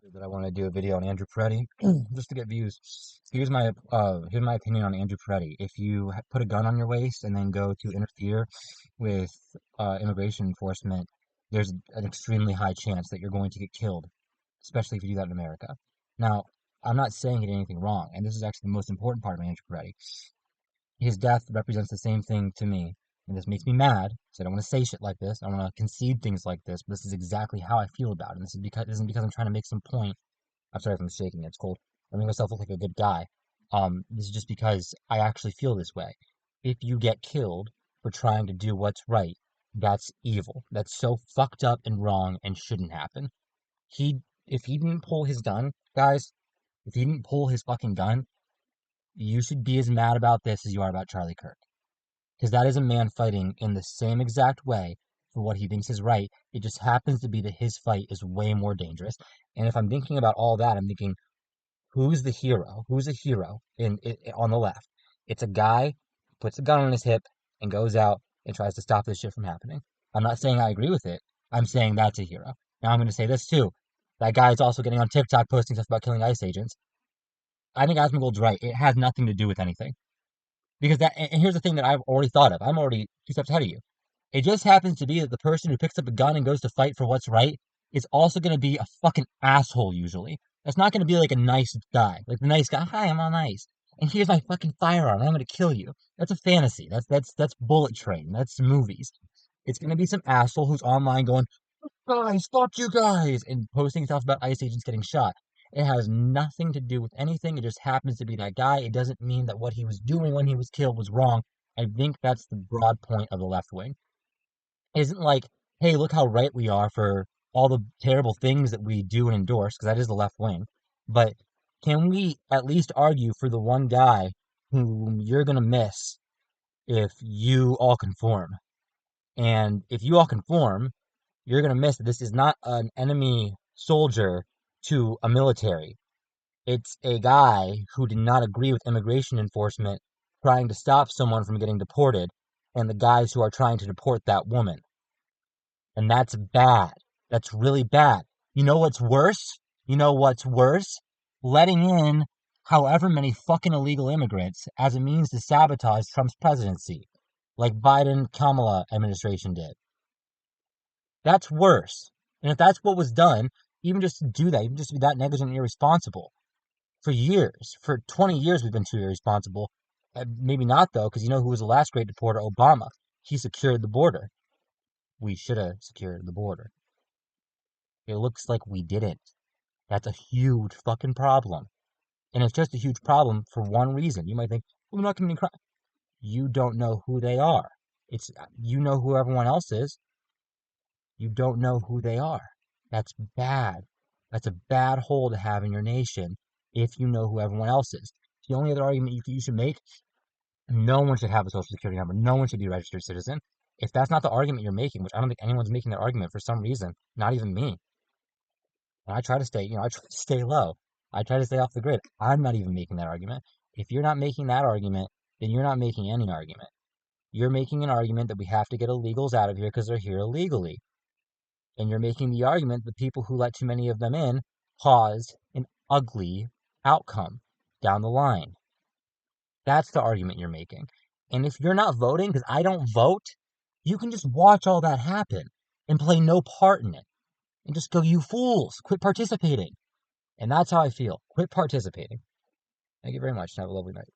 That I want to do a video on Andrew Pretti just to get views. Here's my opinion on Andrew Pretti. If you put a gun on your waist and then go to interfere with immigration enforcement, there's an extremely high chance that you're going to get killed, especially if you do that in America. Now, I'm not saying he did anything wrong, and this is actually the most important part of Andrew Peretti. His death represents the same thing to me, and this makes me mad. So I don't want to say shit like this. I don't want to concede things like this, but this is exactly how I feel about it. And this isn't because I'm trying to make some point. I'm sorry if I'm shaking. It's cold. I make myself look like a good guy. This is just because I actually feel this way. If you get killed for trying to do what's right, that's evil. That's so fucked up and wrong and shouldn't happen. If he didn't pull his gun, guys, if he didn't pull his fucking gun, you should be as mad about this as you are about Charlie Kirk. Because that is a man fighting in the same exact way for what he thinks is right. It just happens to be that his fight is way more dangerous. And if I'm thinking about all that, I'm thinking, who's the hero? Who's a hero on the left? It's a guy who puts a gun on his hip and goes out and tries to stop this shit from happening. I'm not saying I agree with it. I'm saying that's a hero. Now I'm going to say this too. That guy is also getting on TikTok posting stuff about killing ICE agents. I think Asmongold's right. It has nothing to do with anything. Because and here's the thing that I've already thought of. I'm already 2 steps ahead of you. It just happens to be that the person who picks up a gun and goes to fight for what's right is also going to be a fucking asshole usually. That's not going to be like a nice guy. Like the nice guy, hi, I'm all nice. And here's my fucking firearm. I'm going to kill you. That's a fantasy. That's bullet train. That's movies. It's going to be some asshole who's online going, guys, fuck you guys, and posting stuff about ICE agents getting shot. It has nothing to do with anything. It just happens to be that guy. It doesn't mean that what he was doing when he was killed was wrong. I think that's the broad point of the left wing. It isn't like, hey, look how right we are for all the terrible things that we do and endorse, because that is the left wing. But can we at least argue for the one guy whom you're going to miss if you all conform? And if you all conform, you're going to miss that this is not an enemy soldier to a military. It's a guy who did not agree with immigration enforcement trying to stop someone from getting deported, and the guys who are trying to deport that woman. And that's bad. That's really bad. You know what's worse? You know what's worse? Letting in however many fucking illegal immigrants as a means to sabotage Trump's presidency, like Biden Kamala administration did. That's worse. And if that's what was done, even just to do that, even just to be that negligent and irresponsible, for years, for 20 years, we've been too irresponsible. Maybe not, though, because you know who was the last great deporter? Obama. He secured the border. We should have secured the border. It looks like we didn't. That's a huge fucking problem. And it's just a huge problem for one reason. You might think, well, we're not committing crime. You don't know who they are. It's you know who everyone else is. You don't know who they are. That's bad. That's a bad hole to have in your nation if you know who everyone else is. The only other argument you should make, no one should have a social security number. No one should be a registered citizen. If that's not the argument you're making, which I don't think anyone's making that argument for some reason, not even me. And I try to stay, I try to stay low. I try to stay off the grid. I'm not even making that argument. If you're not making that argument, then you're not making any argument. You're making an argument that we have to get illegals out of here because they're here illegally. And you're making the argument that people who let too many of them in caused an ugly outcome down the line. That's the argument you're making. And if you're not voting, because I don't vote, you can just watch all that happen and play no part in it and just go, you fools, quit participating. And that's how I feel. Quit participating. Thank you very much. Have a lovely night.